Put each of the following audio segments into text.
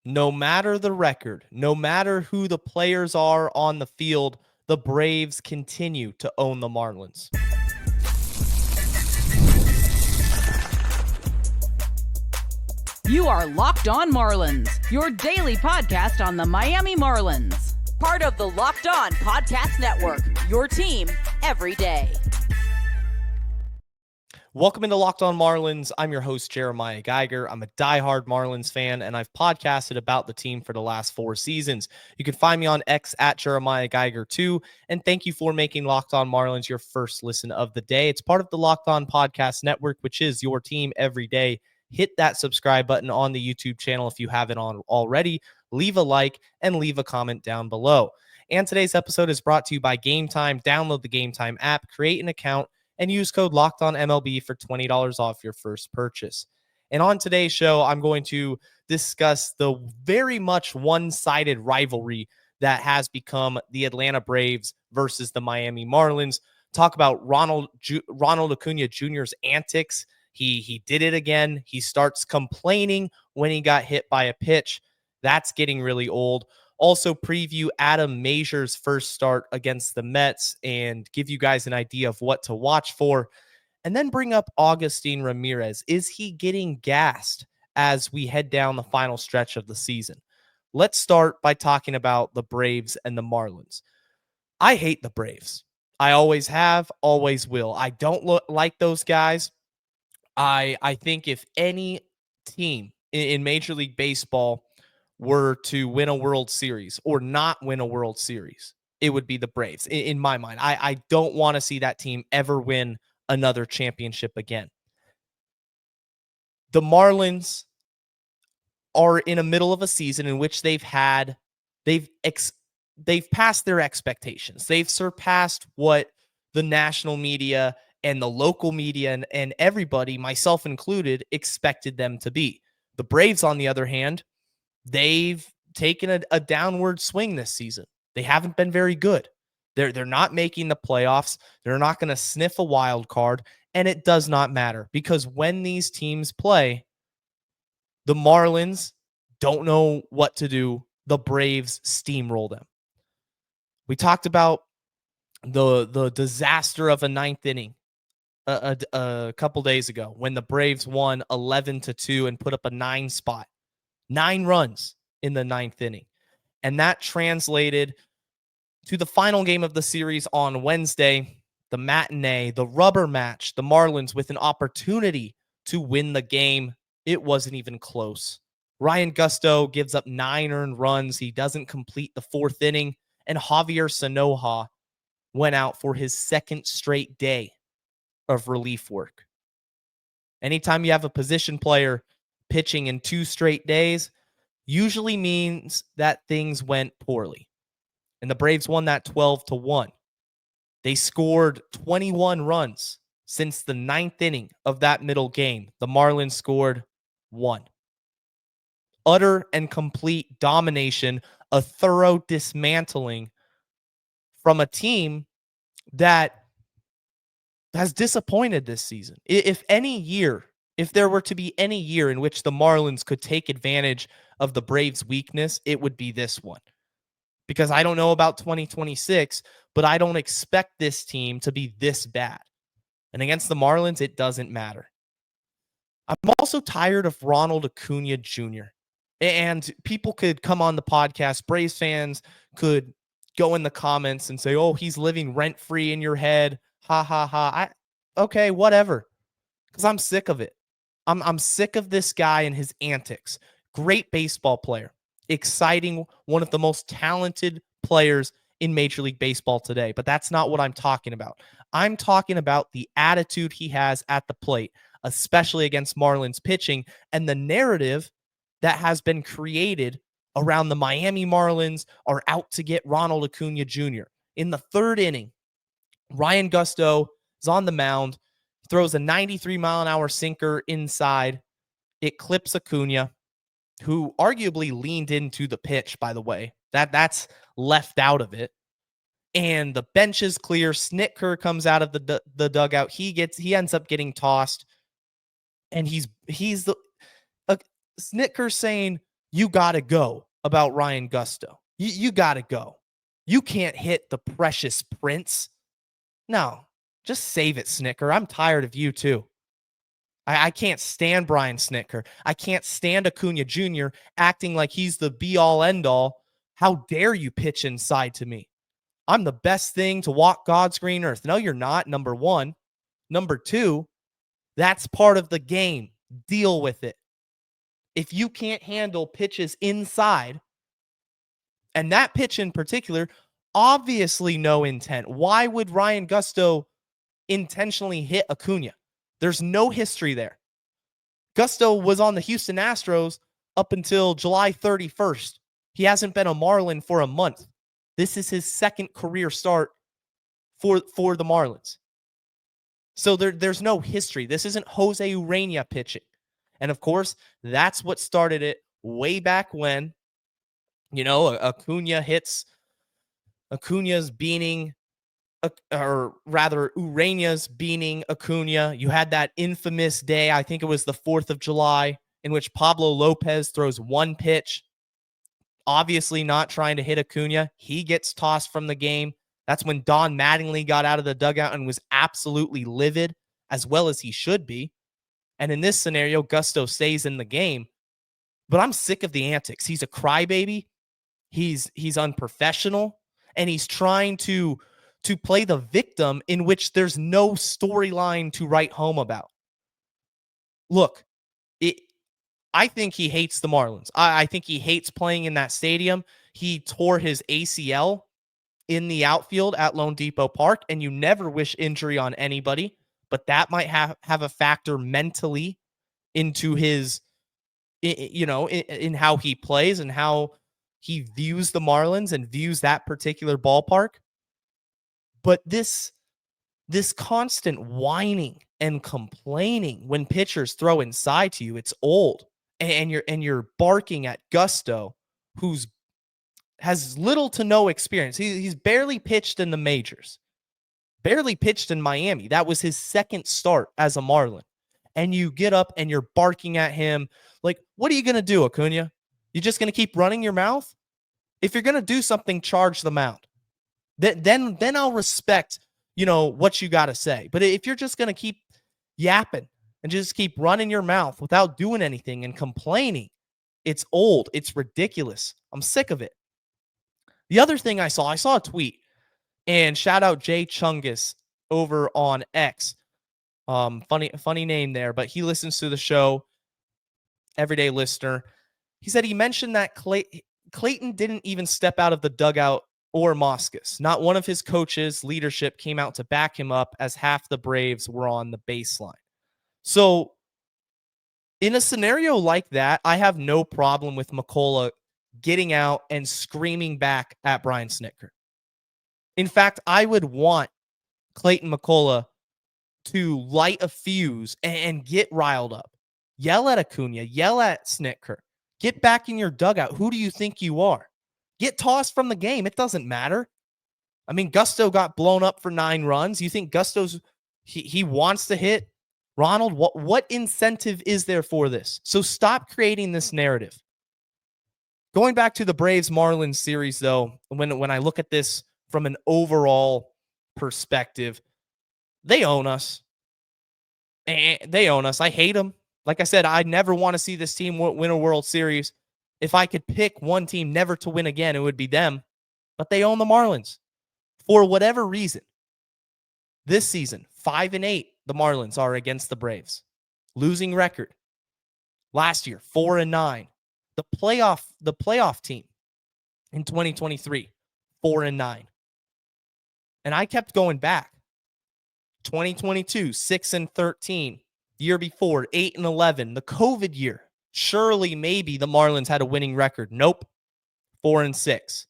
No matter the record, no matter who the players are on the field, the Braves continue to own the Marlins. You are Locked On Marlins, your daily podcast on the Miami Marlins. Part of the Locked On Podcast Network, your team every day. Welcome into Locked On Marlins. I'm your host, Jeremiah Geiger. I'm a diehard Marlins fan, and I've podcasted about the team for the last 4 seasons. You can find me on X at Jeremiah Geiger 2, and thank you for making Locked On Marlins your first listen of the day. It's part of the Locked On Podcast Network, which is your team every day. Hit that subscribe button on the YouTube channel if you haven't already. Leave a like and leave a comment down below. And today's episode is brought to you by Gametime. Download the Gametime app, create an account, and use code LOCKEDONMLB for $20 off your first purchase. And on today's show, I'm going to discuss the very much one-sided rivalry that has become the Atlanta Braves versus the Miami Marlins. Talk about Ronald Acuña Jr.'s antics. He did it again. He starts complaining when he got hit by a pitch. That's getting really old. Also preview Adam Mazur's first start against the Mets and give you guys an idea of what to watch for. And then bring up Agustin Ramirez. Is he getting gassed as we head down the final stretch of the season? Let's start by talking about the Braves and the Marlins. I hate the Braves. I always have, always will. I don't like those guys. I think if any team in Major League Baseball were to win a World Series or not win a World Series, it would be the Braves. In my mind, I don't want to see that team ever win another championship again. The Marlins are in the middle of a season in which they've passed their expectations. They've surpassed what the national media and the local media and everybody, myself included, expected them to be. The Braves, on the other hand, they've taken a downward swing this season. They haven't been very good. They're not making the playoffs. They're not going to sniff a wild card, and it does not matter because when these teams play, the Marlins don't know what to do. The Braves steamroll them. We talked about the disaster of a ninth inning a couple days ago when the Braves won 11-2 and put up a 9 spot. 9 runs in the 9th inning. And that translated to the final game of the series on Wednesday, the matinee, the rubber match, the Marlins with an opportunity to win the game. It wasn't even close. Ryan Gusto gives up 9 earned runs. He doesn't complete the 4th inning. And Javier Sanoja went out for his 2nd straight day of relief work. Anytime you have a position player pitching in 2 straight days usually means that things went poorly. And the Braves won that 12-1. They scored 21 runs since the 9th inning of that middle game. The Marlins scored 1. Utter and complete domination, a thorough dismantling from a team that has disappointed this season. If there were to be any year in which the Marlins could take advantage of the Braves' weakness, it would be this one. Because I don't know about 2026, but I don't expect this team to be this bad. And against the Marlins, it doesn't matter. I'm also tired of Ronald Acuña Jr. And people could come on the podcast, Braves fans could go in the comments and say, oh, he's living rent-free in your head. Ha, ha, ha. Okay, whatever. Because I'm sick of it. I'm sick of this guy and his antics. Great baseball player. Exciting. One of the most talented players in Major League Baseball today. But that's not what I'm talking about. I'm talking about the attitude he has at the plate, especially against Marlins pitching, and the narrative that has been created around the Miami Marlins are out to get Ronald Acuña Jr. In the 3rd inning, Ryan Gusto is on the mound, throws a 93-mile-an-hour sinker inside. It clips Acuña, who arguably leaned into the pitch, by the way. That's left out of it. And the bench is clear. Snitker comes out of the dugout. He ends up getting tossed. And he's the Snitker saying, you got to go about Ryan Gusto. You got to go. You can't hit the precious prince. No, just save it, Snicker. I'm tired of you too. I can't stand Brian Snitker. I can't stand Acuña Jr. acting like he's the be-all, end-all. How dare you pitch inside to me? I'm the best thing to walk God's green earth. No, you're not, number one. Number two, that's part of the game. Deal with it. If you can't handle pitches inside, and that pitch in particular, obviously no intent. Why would Ryan Gusto intentionally hit Acuña? There's no history there. Gusto was on the Houston Astros up until July 31st. He hasn't been a Marlin for a month. This is his second career start for the Marlins. So there's no history. This isn't Jose Urena pitching. And of course, that's what started it way back when, Acuña's beaning, or rather Ureña's beaning Acuña. You had that infamous day, I think it was the 4th of July, in which Pablo Lopez throws one pitch, obviously not trying to hit Acuña. He gets tossed from the game. That's when Don Mattingly got out of the dugout and was absolutely livid, as well as he should be. And in this scenario, Gusto stays in the game. But I'm sick of the antics. He's a crybaby. He's unprofessional, and he's trying to play the victim in which there's no storyline to write home about. Look, I think he hates the Marlins. I think he hates playing in that stadium. He tore his ACL in the outfield at Lone Depot Park, and you never wish injury on anybody, but that might have a factor mentally into his, in how he plays and how he views the Marlins and views that particular ballpark. But this constant whining and complaining when pitchers throw inside to you, it's old. And you're barking at Gusto, who's has little to no experience. He's barely pitched in the majors, barely pitched in Miami. That was his second start as a Marlin. And you get up and you're barking at him like, what are you going to do, Acuña? You just going to keep running your mouth? If you're going to do something, charge the mound. Then I'll respect, what you got to say. But if you're just going to keep yapping and just keep running your mouth without doing anything and complaining, it's old. It's ridiculous. I'm sick of it. The other thing I saw a tweet, and shout out Jay Chungus over on X. Funny name there, but he listens to the show, everyday listener. He said he mentioned that Clayton didn't even step out of the dugout or Moscas. Not one of his coaches' leadership came out to back him up, as half the Braves were on the baseline. So in a scenario like that, I have no problem with McCullough getting out and screaming back at Brian Snitker. In fact, I would want Clayton McCullough to light a fuse and get riled up. Yell at Acuña, yell at Snitker. Get back in your dugout. Who do you think you are? Get tossed from the game. It doesn't matter. I mean, Gusto got blown up for 9 runs. You think Gusto's he wants to hit Ronald? What incentive is there for this? So stop creating this narrative. Going back to the Braves-Marlins series, though, when I look at this from an overall perspective, they own us. They own us. I hate them. Like I said, I never want to see this team win a World Series. If I could pick one team never to win again, it would be them. But they own the Marlins. For whatever reason, this season, 5-8, the Marlins are against the Braves. Losing record. Last year, 4-9. The playoff team in 2023, 4-9. And I kept going back. 2022, 6-13. The year before, 8-11. The COVID year. Surely, maybe the Marlins had a winning record. Nope. 4-6.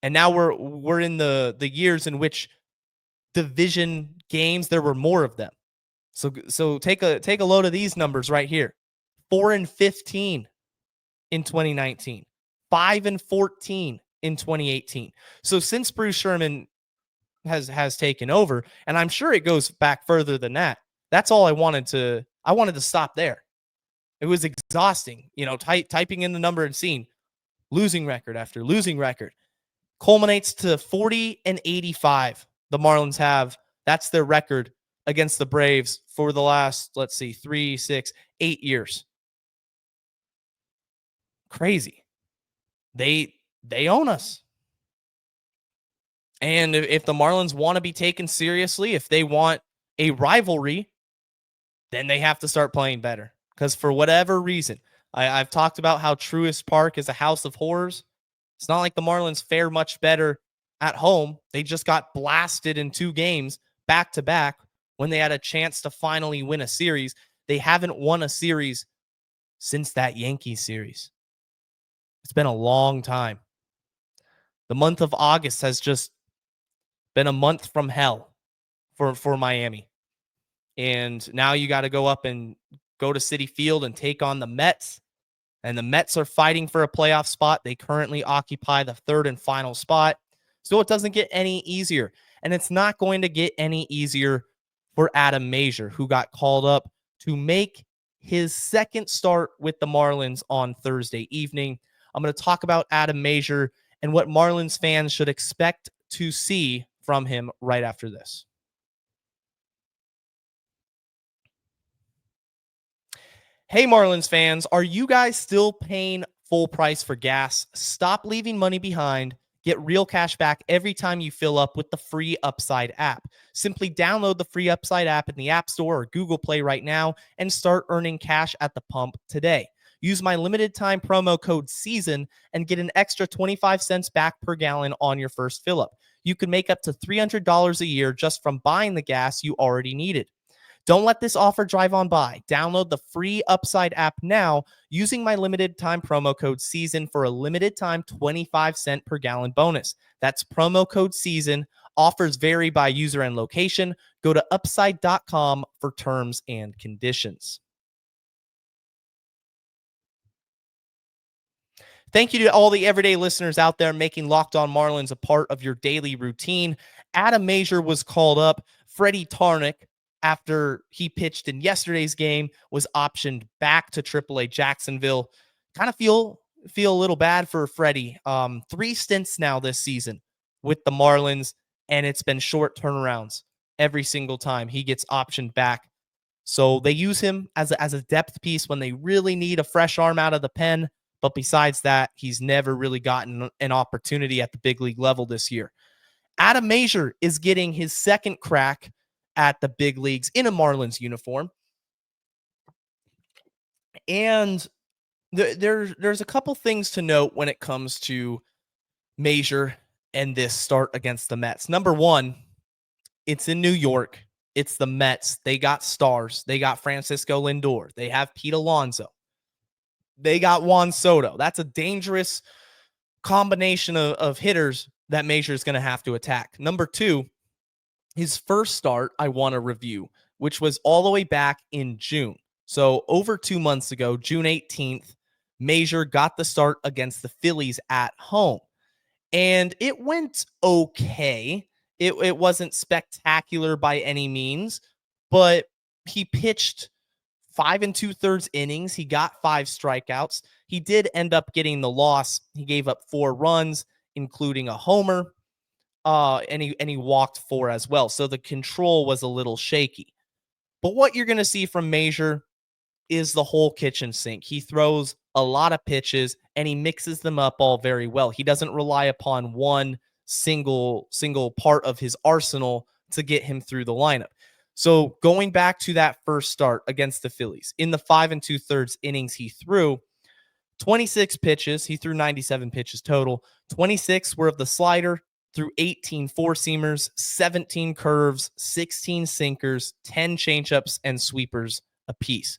And now we're in the years in which division games, there were more of them. So take a load of these numbers right here. 4-15 in 2019. 5-14 in 2018. So since Bruce Sherman has taken over, and I'm sure it goes back further than that. That's all I wanted to stop there. It was exhausting, typing in the number and seeing losing record after losing record. Culminates to 40-85. The Marlins have. That's their record against the Braves for the last, 3, 6, 8 years. Crazy. They own us. And if the Marlins want to be taken seriously, if they want a rivalry, then they have to start playing better. Because for whatever reason, I've talked about how Truist Park is a house of horrors. It's not like the Marlins fare much better at home. They just got blasted in 2 games back to back when they had a chance to finally win a series. They haven't won a series since that Yankees series. It's been a long time. The month of August has just been a month from hell for Miami. And now you got to go up and go to Citi Field and take on the Mets. And the Mets are fighting for a playoff spot. They currently occupy the 3rd and final spot. So it doesn't get any easier. And it's not going to get any easier for Adam Mazur, who got called up to make his second start with the Marlins on Thursday evening. I'm going to talk about Adam Mazur and what Marlins fans should expect to see from him right after this. Hey, Marlins fans, are you guys still paying full price for gas? Stop leaving money behind. Get real cash back every time you fill up with the free Upside app. Simply download the free Upside app in the App Store or Google Play right now and start earning cash at the pump today. Use my limited time promo code SEASON and get an extra 25 cents back per gallon on your first fill up. You can make up to $300 a year just from buying the gas you already needed. Don't let this offer drive on by. Download the free Upside app now using my limited time promo code SEASON for a limited time 25 cent per gallon bonus. That's promo code SEASON. Offers vary by user and location. Go to upside.com for terms and conditions. Thank you to all the everyday listeners out there making Locked On Marlins a part of your daily routine. Adam Mazur was called up. Freddie Tarnick, after he pitched in yesterday's game, was optioned back to AAA Jacksonville. Kind of feel a little bad for Freddie. 3 stints now this season with the Marlins, and it's been short turnarounds every single time he gets optioned back. So they use him as a depth piece when they really need a fresh arm out of the pen. But besides that, he's never really gotten an opportunity at the big league level this year. Adam Mazur is getting his second crack at the big leagues in a Marlins uniform. And there's a couple things to note when it comes to Mazur and this start against the Mets. Number one, it's in New York. It's the Mets. They got stars. They got Francisco Lindor. They have Pete Alonso. They got Juan Soto. That's a dangerous combination of hitters that Mazur is going to have to attack. Number two, his first start I want to review, which was all the way back in June. So over 2 months ago, June 18th, Mazur got the start against the Phillies at home. And it went okay. It wasn't spectacular by any means, but he pitched 5 2/3 innings. He got 5 strikeouts. He did end up getting the loss. He gave up 4 runs, including a homer, and he walked 4 as well. So the control was a little shaky. But what you're going to see from Mazur is the whole kitchen sink. He throws a lot of pitches, and he mixes them up all very well. He doesn't rely upon one single part of his arsenal to get him through the lineup. So going back to that first start against the Phillies, in the 5 2/3 innings he threw 26 pitches. He threw 97 pitches total. 26 were of the slider, threw 18 four-seamers, 17 curves, 16 sinkers, 10 changeups, and sweepers apiece.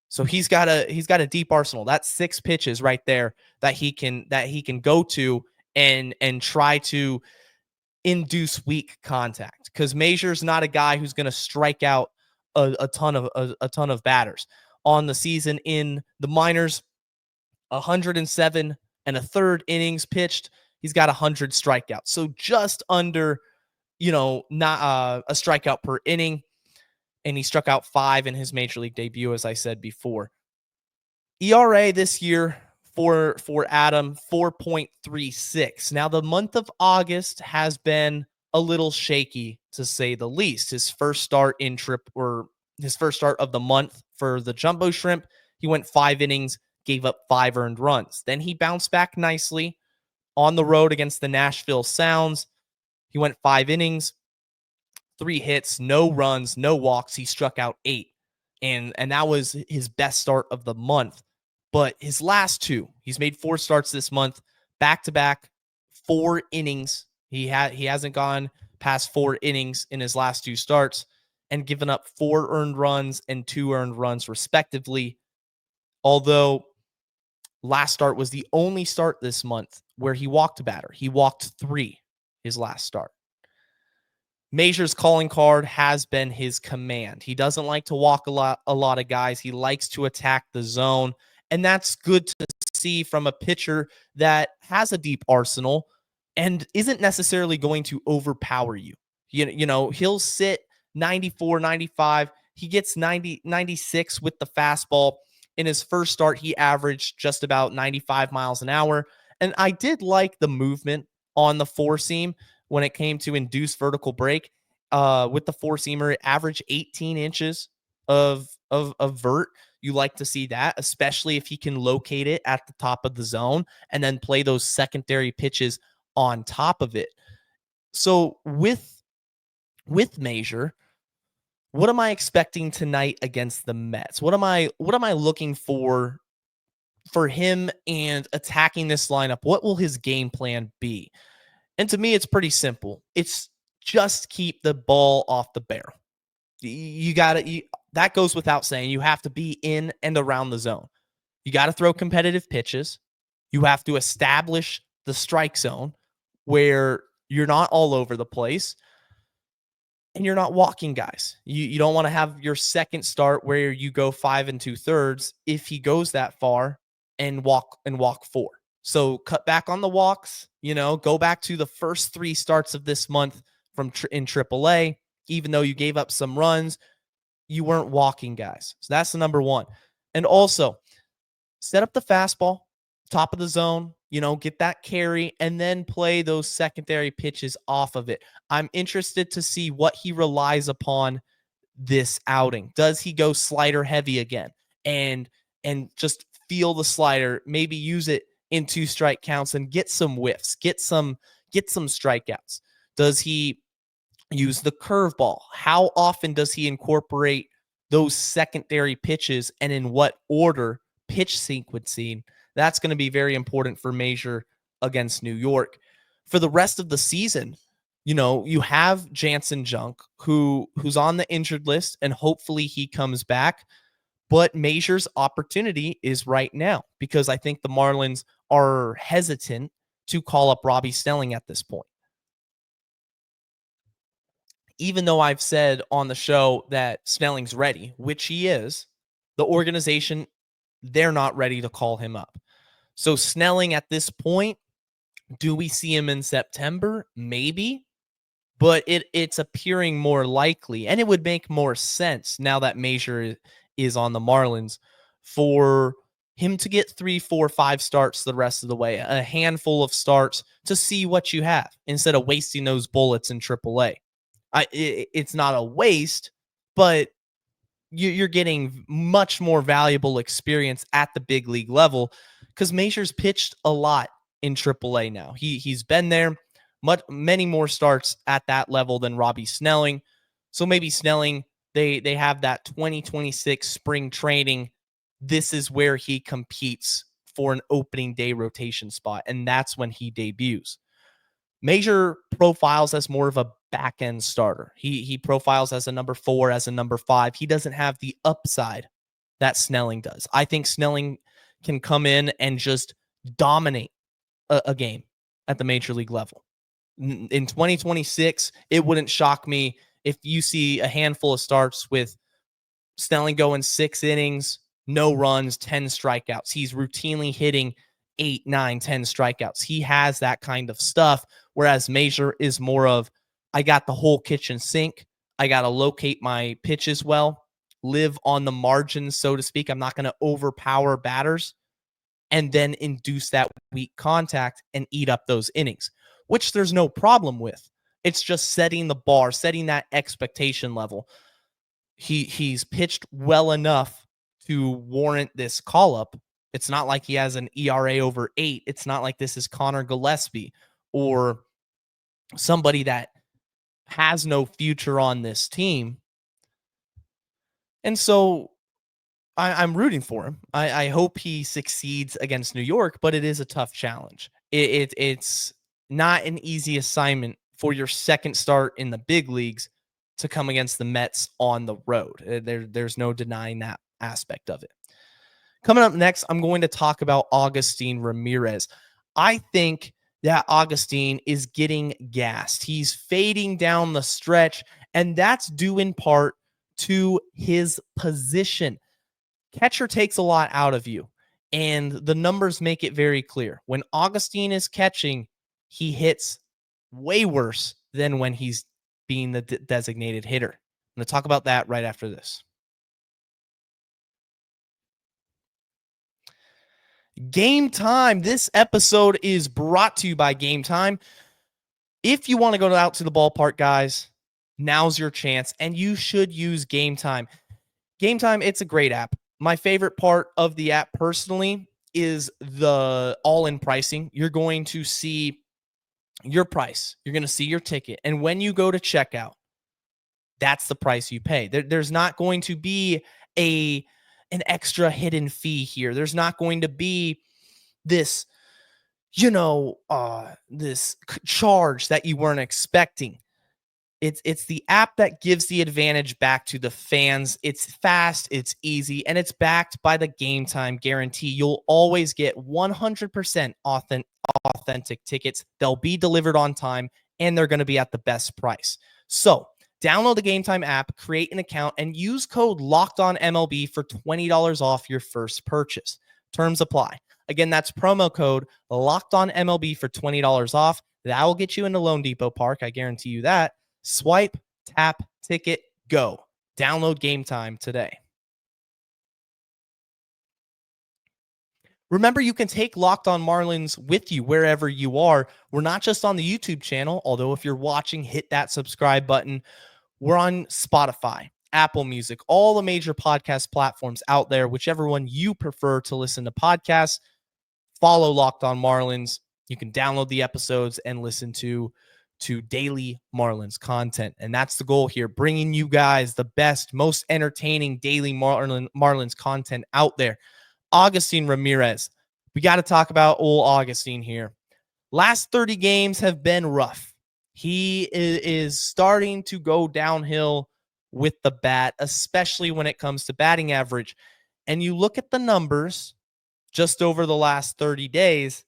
So he's got a deep arsenal. That's 6 pitches right there that he can go to and try to induce weak contact, because Mazur's not a guy who's going to strike out a ton of batters. On the season in the minors, 107 1/3 innings pitched. He's got 100 strikeouts. So just under, not a strikeout per inning. And he struck out 5 in his major league debut, as I said before. ERA this year for Adam, 4.36. Now, the month of August has been a little shaky, to say the least. His first start of the month for the Jumbo Shrimp, he went 5 innings, gave up 5 earned runs. Then he bounced back nicely on the road against the Nashville Sounds. He went 5 innings, 3 hits, no runs, no walks. He struck out 8. And that was his best start of the month. But his last 2, he's made 4 starts this month, back-to-back, 4 innings. He hasn't gone past 4 innings in his last 2 starts and given up 4 earned runs and 2 earned runs respectively. Although last start was the only start this month where he walked a batter. He walked 3 his last start. Mazur's calling card has been his command. He doesn't like to walk a lot of guys. He likes to attack the zone, and that's good to see from a pitcher that has a deep arsenal and isn't necessarily going to overpower you. You know, he'll sit 94, 95. He gets 90, 96 with the fastball. In his first start, he averaged just about 95 miles an hour. And I did like the movement on the 4-seam when it came to induced vertical break. With the 4-seamer, it averaged 18 inches of vert. You like to see that, especially if he can locate it at the top of the zone and then play those secondary pitches on top of it. So with Mazur, what am I expecting tonight against the Mets? What am I looking for him and attacking this lineup? What will his game plan be? And to me, it's pretty simple. It's just keep the ball off the barrel. That goes without saying. You have to be in and around the zone. You got to throw competitive pitches. You have to establish the strike zone where you're not all over the place and you're not walking guys. You don't want to have your second start where you go 5 2/3 if he goes that far and walk 4. So cut back on the walks, go back to the first 3 starts of this month in AAA. Even though you gave up some runs, you weren't walking guys. So that's the number one. And also set up the fastball, top of the zone, get that carry and then play those secondary pitches off of it. I'm interested to see what he relies upon this outing. Does he go slider heavy again and just feel the slider, maybe use it in 2 strike counts and get some whiffs, get some strikeouts? Does he use the curveball? How often does he incorporate those secondary pitches and in what order, pitch sequencing? That's going to be very important for Mazur against New York. For the rest of the season, you have Jansen Junk who's on the injured list and hopefully he comes back. But Mazur's opportunity is right now because I think the Marlins are hesitant to call up Robbie Snelling at this point. Even though I've said on the show that Snelling's ready, which he is, the organization, they're not ready to call him up. So Snelling at this point, do we see him in September? Maybe, but it's appearing more likely, and it would make more sense now that Mazur is on the Marlins for him to get 3, 4, 5 starts the rest of the way, a handful of starts to see what you have instead of wasting those bullets in AAA. It's not a waste, but you're getting much more valuable experience at the big league level because Mazur's pitched a lot in AAA now. He's been there, many more starts at that level than Robbie Snelling. So maybe Snelling, they have that 2026 spring training. This is where he competes for an opening day rotation spot, and that's when he debuts. Mazur profiles as more of a back-end starter. He profiles as a number 4, as a number 5. He doesn't have the upside that Snelling does. I think Snelling can come in and just dominate a game at the major league level. In 2026, it wouldn't shock me if you see a handful of starts with Snelling going 6 innings, no runs, 10 strikeouts. He's routinely hitting 8, 9, 10 strikeouts. He has that kind of stuff, whereas Mazur is more of, I got the whole kitchen sink. I got to locate my pitches well, live on the margins, so to speak. I'm not going to overpower batters and then induce that weak contact and eat up those innings, which there's no problem with. It's just setting the bar, setting that expectation level. He's pitched well enough to warrant this call-up. It's not like he has an ERA over 8. It's not like this is Connor Gillespie or somebody that has no future on this team. And so I'm rooting for him. I hope he succeeds against New York, but it is a tough challenge. It's not an easy assignment for your second start in the big leagues to come against the Mets on the road. There's no denying that aspect of it. Coming up next, I'm going to talk about Agustin Ramirez. I think that Agustin is getting gassed. He's fading down the stretch, and that's due in part to his position. Catcher takes a lot out of you, and the numbers make it very clear. When Agustin is catching, he hits way worse than when he's being the designated hitter. I'm going to talk about that right after this. Gametime. This episode is brought to you by Gametime. If you want to go out to the ballpark, guys, now's your chance, and you should use Gametime. Gametime, it's a great app. My favorite part of the app personally is the all-in pricing. You're going to see your price. You're going to see your ticket. And when you go to checkout, that's the price you pay. There's not going to be an extra hidden fee here. There's not going to be this, this charge that you weren't expecting. It's the app that gives the advantage back to the fans. It's fast, it's easy, and it's backed by the Gametime guarantee. You'll always get 100% authentic tickets. They'll be delivered on time, and they're going to be at the best price. So download the Gametime app, create an account, and use code LOCKEDONMLB for $20 off your first purchase. Terms apply. Again, that's promo code LOCKEDONMLB for $20 off. That will get you into Lone Depot Park. I guarantee you that. Swipe, tap, ticket, go. Download Gametime today. Remember, you can take Locked On Marlins with you wherever you are. We're not just on the YouTube channel, although if you're watching, hit that subscribe button. We're on Spotify, Apple Music, all the major podcast platforms out there, whichever one you prefer to listen to podcasts. Follow Locked On Marlins. You can download the episodes and listen to daily Marlins content. And that's the goal here, bringing you guys the best, most entertaining daily Marlins content out there. Agustin Ramirez. We got to talk about old Agustin here. Last 30 games have been rough. He is starting to go downhill with the bat, especially when it comes to batting average. And you look at the numbers just over the last 30 days,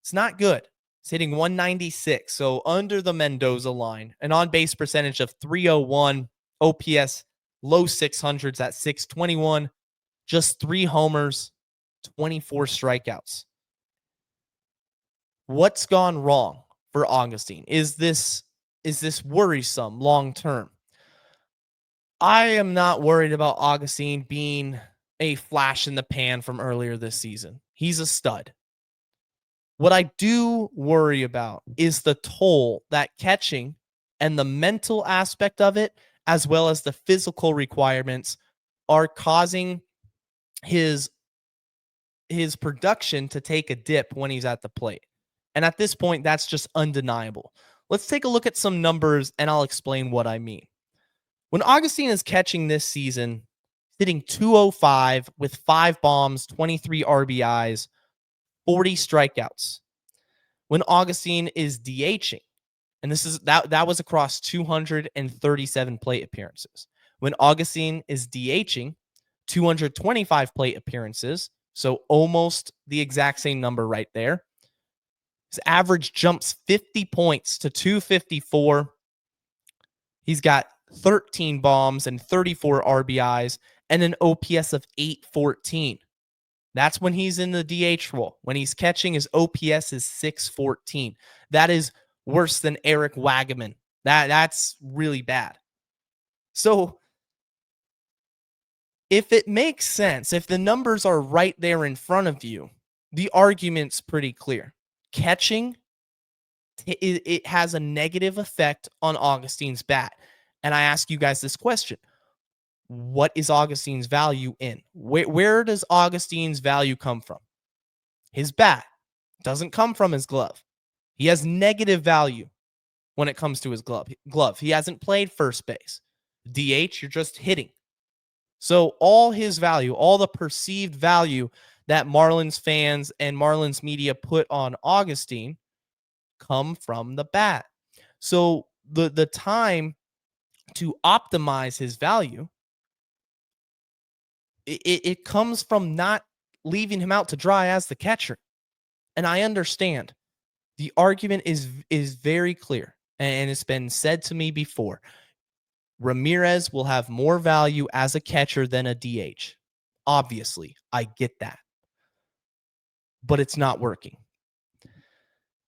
it's not good. It's hitting 196, so under the Mendoza line. An on-base percentage of 301, OPS low 600s at 621, just 3 homers, 24 strikeouts. What's gone wrong for Agustin? Is this worrisome long term? I am not worried about Agustin being a flash in the pan from earlier this season. He's a stud. What I do worry about is the toll that catching and the mental aspect of it, as well as the physical requirements, are causing his production to take a dip when he's at the plate. And at this point, that's just undeniable. Let's take a look at some numbers, and I'll explain what I mean. When Agustin is catching this season, hitting 205 with 5 bombs, 23 RBIs, 40 strikeouts. When Agustin is DHing, and this is that was across 237 plate appearances. When Agustin is DHing, 225 plate appearances, so almost the exact same number right there. His average jumps 50 points to 254. He's got 13 bombs and 34 RBIs and an OPS of 814. That's when he's in the DH role. When he's catching, his OPS is 614. That is worse than Eric Wagaman. That's really bad. So if it makes sense, if the numbers are right there in front of you, the argument's pretty clear. Catching, it has a negative effect on Augustin's bat. And I ask you guys this question. What is Augustine's value in? Where does Augustine's value come from? His bat doesn't come from his glove. He has negative value when it comes to his glove. He hasn't played first base. DH, you're just hitting. So all his value, all the perceived value that Marlins fans and Marlins media put on Augustine come from the bat. So the time to optimize his value, it comes from not leaving him out to dry as the catcher. And I understand. The argument is very clear, and it's been said to me before. Ramirez will have more value as a catcher than a DH. Obviously, I get that. But it's not working.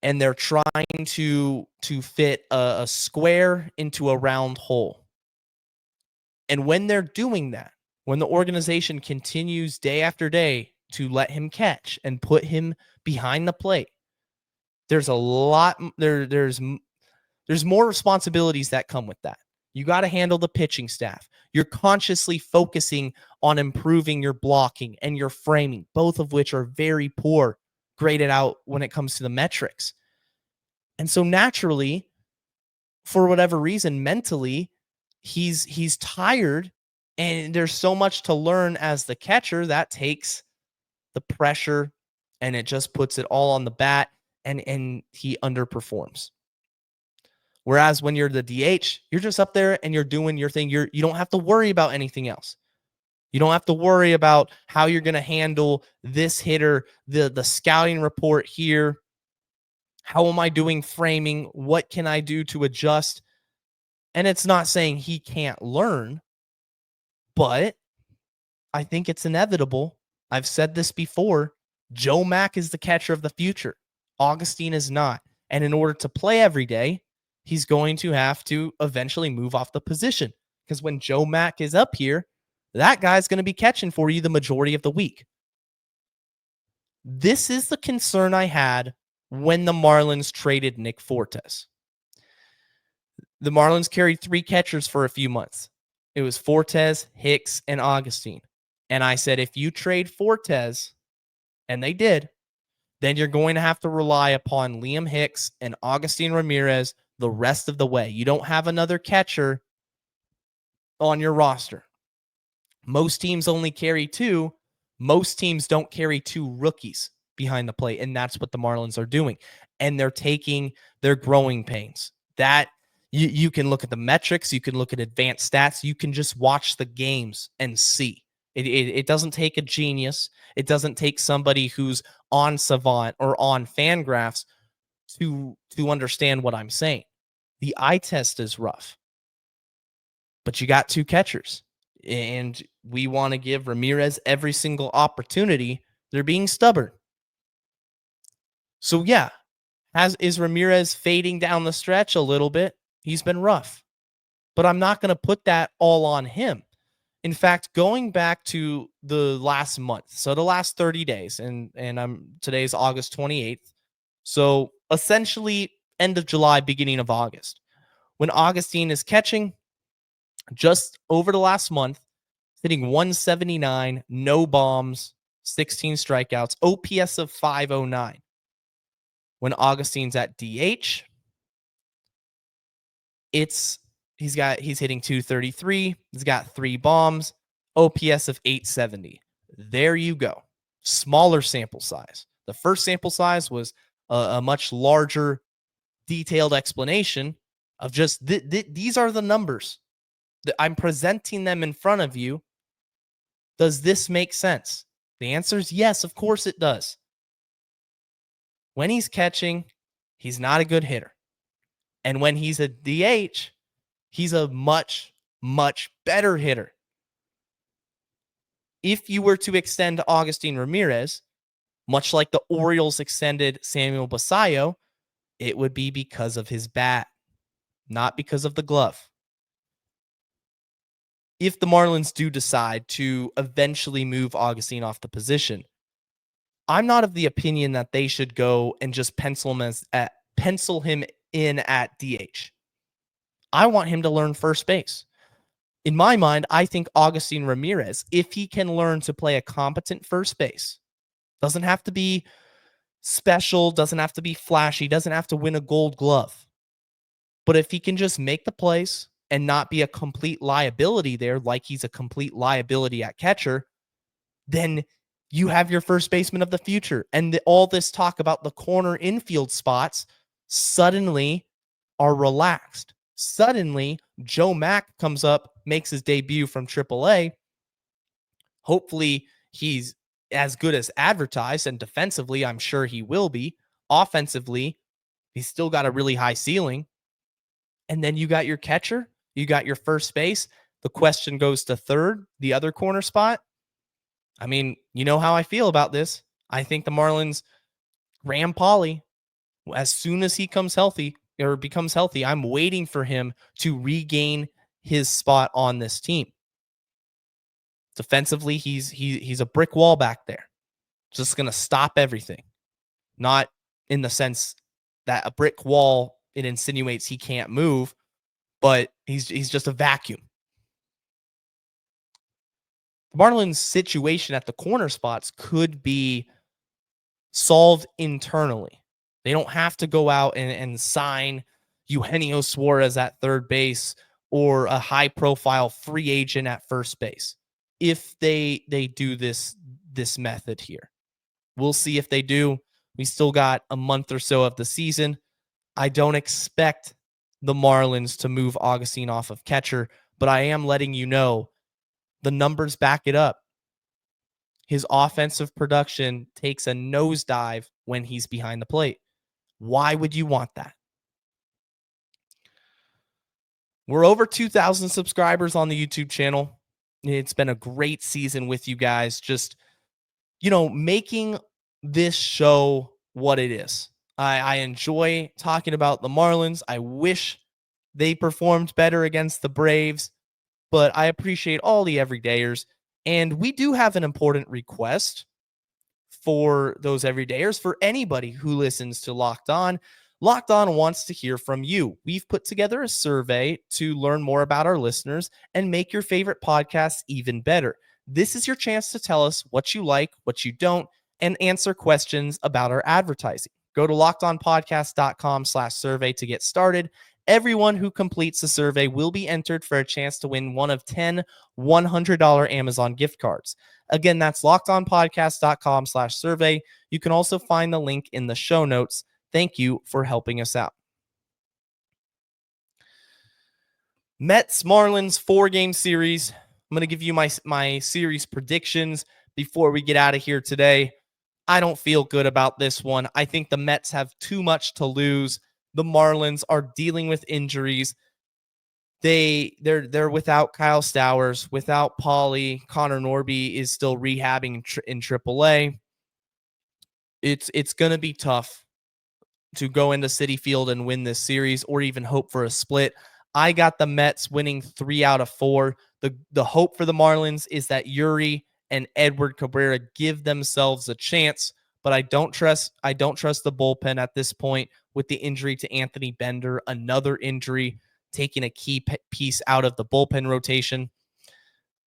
And they're trying to fit a square into a round hole. And when they're doing that, when the organization continues day after day to let him catch and put him behind the plate, there's a lot, there's more responsibilities that come with that. You got to handle the pitching staff. You're consciously focusing on improving your blocking and your framing, both of which are very poor graded out when it comes to the metrics. And so naturally, for whatever reason, mentally, he's tired, and there's so much to learn as the catcher that takes the pressure, and it just puts it all on the bat, and he underperforms. Whereas when you're the DH, you're just up there and you're doing your thing. You don't have to worry about anything else. You don't have to worry about how you're going to handle this hitter, the scouting report here. How am I doing framing? What can I do to adjust? And it's not saying he can't learn, but I think it's inevitable. I've said this before. Joe Mack is the catcher of the future. Augustine is not. And in order to play every day, he's going to have to eventually move off the position, because when Joe Mack is up here, that guy's going to be catching for you the majority of the week. This is the concern I had when the Marlins traded Nick Fortes. The Marlins carried 3 catchers for a few months. It was Fortes, Hicks, and Augustine. And I said, if you trade Fortes, and they did, then you're going to have to rely upon Liam Hicks and Agustin Ramirez the rest of the way. You don't have another catcher on your roster. Most teams only carry 2. Most teams don't carry 2 rookies behind the plate, and that's what the Marlins are doing. And they're taking their growing pains. That you can look at the metrics, you can look at advanced stats, you can just watch the games and see. It doesn't take a genius. It doesn't take somebody who's on Savant or on Fangraphs to understand what I'm saying. The eye test is rough. But you got 2 catchers. And we want to give Ramirez every single opportunity. They're being stubborn. So yeah, is Ramirez fading down the stretch a little bit? He's been rough. But I'm not going to put that all on him. In fact, going back to the last month, so the last 30 days, and today's August 28th. So essentially end of July, beginning of August. When Augustine is catching, just over the last month, hitting 179, no bombs, 16 strikeouts, OPS of 509. When Augustine's at DH, he's hitting 233, he's got 3 bombs, OPS of 870. There you go. Smaller sample size. The first sample size was a much larger, detailed explanation of just these are the numbers. I'm presenting them in front of you. Does this make sense? The answer is yes, of course it does. When he's catching, he's not a good hitter. And when he's a DH, he's a much, much better hitter. If you were to extend Agustin Ramirez, much like the Orioles extended Samuel Basallo, it would be because of his bat, not because of the glove. if the Marlins do decide to eventually move Agustin off the position, I'm not of the opinion that they should go and just pencil him in at DH. I want him to learn first base. In my mind, I think Agustin Ramirez, if he can learn to play a competent first base, doesn't have to be special, doesn't have to be flashy, doesn't have to win a gold glove. But if he can just make the plays and not be a complete liability there, like he's a complete liability at catcher, then you have your first baseman of the future. And all this talk about the corner infield spots suddenly are relaxed. Suddenly, Joe Mack comes up, makes his debut from AAA. Hopefully, he's as good as advertised, and defensively, I'm sure he will be. Offensively, he's still got a really high ceiling. And then you got your catcher, you got your first base. The question goes to third, the other corner spot. I mean, you know how I feel about this. I think the Marlins ram Pauly as soon as he comes healthy or becomes healthy. I'm waiting for him to regain his spot on this team. Defensively, he's a brick wall back there. Just going to stop everything. Not in the sense that a brick wall, it insinuates he can't move, but he's just a vacuum. The Marlins' situation at the corner spots could be solved internally. They don't have to go out and sign Eugenio Suarez at third base or a high-profile free agent at first base. If they do this method here, we'll see if they do. We still got a month or so of the season. I don't expect the Marlins to move Agustin off of catcher, but I am letting you know the numbers back it up. His offensive production takes a nosedive when he's behind the plate. Why would you want that? We're over 2,000 subscribers on the YouTube channel. It's been a great season with you guys. Just, making this show what it is. I enjoy talking about the Marlins. I wish they performed better against the Braves, but I appreciate all the everydayers. And we do have an important request for those everydayers, for anybody who listens to Locked On. Locked On wants to hear from you. We've put together a survey to learn more about our listeners and make your favorite podcasts even better. This is your chance to tell us what you like, what you don't, and answer questions about our advertising. Go to lockedonpodcast.com/survey to get started. Everyone who completes the survey will be entered for a chance to win one of 10 $100 Amazon gift cards. Again, that's lockedonpodcast.com/survey. You can also find the link in the show notes. Thank you for helping us out. Mets Marlins 4-game series. I'm going to give you my series predictions before we get out of here today. I don't feel good about this one. I think the Mets have too much to lose. The Marlins are dealing with injuries. They're without Kyle Stowers, without Pauly. Connor Norby is still rehabbing in AAA. It's going to be tough to go into Citi Field and win this series or even hope for a split. I got the Mets winning 3 out of 4. The hope for the Marlins is that Yuri and Edward Cabrera give themselves a chance, but I don't trust the bullpen at this point with the injury to Anthony Bender, another injury, taking a key piece out of the bullpen rotation.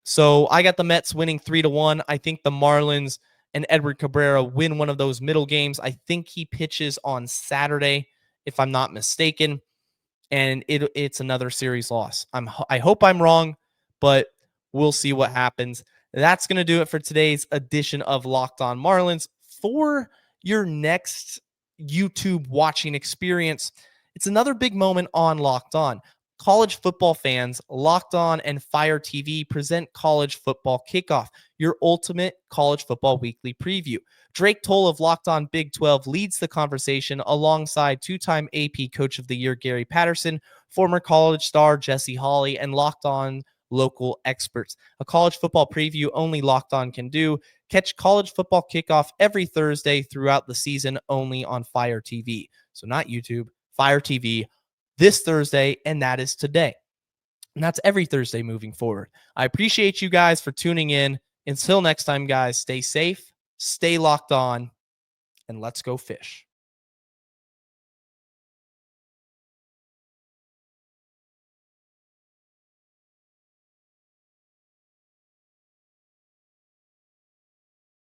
So I got the Mets winning 3-1. I think the Marlins and Edward Cabrera win one of those middle games. I think he pitches on Saturday, if I'm not mistaken, and it's another series loss. I hope I'm wrong, but we'll see what happens. That's going to do it for today's edition of Locked On Marlins. For your next YouTube watching experience, it's another big moment on Locked On. College football fans, Locked On and Fire TV present College Football Kickoff, your ultimate college football weekly preview. Drake Toll of Locked On Big 12 leads the conversation alongside two-time AP Coach of the Year Gary Patterson, former college star Jesse Hawley, and Locked On local experts. A college football preview only Locked On can do. Catch College Football Kickoff every Thursday throughout the season only on Fire TV. So not YouTube, Fire TV this Thursday, and that is today. And that's every Thursday moving forward. I appreciate you guys for tuning in. Until next time, guys, stay safe, stay locked on, and let's go fish.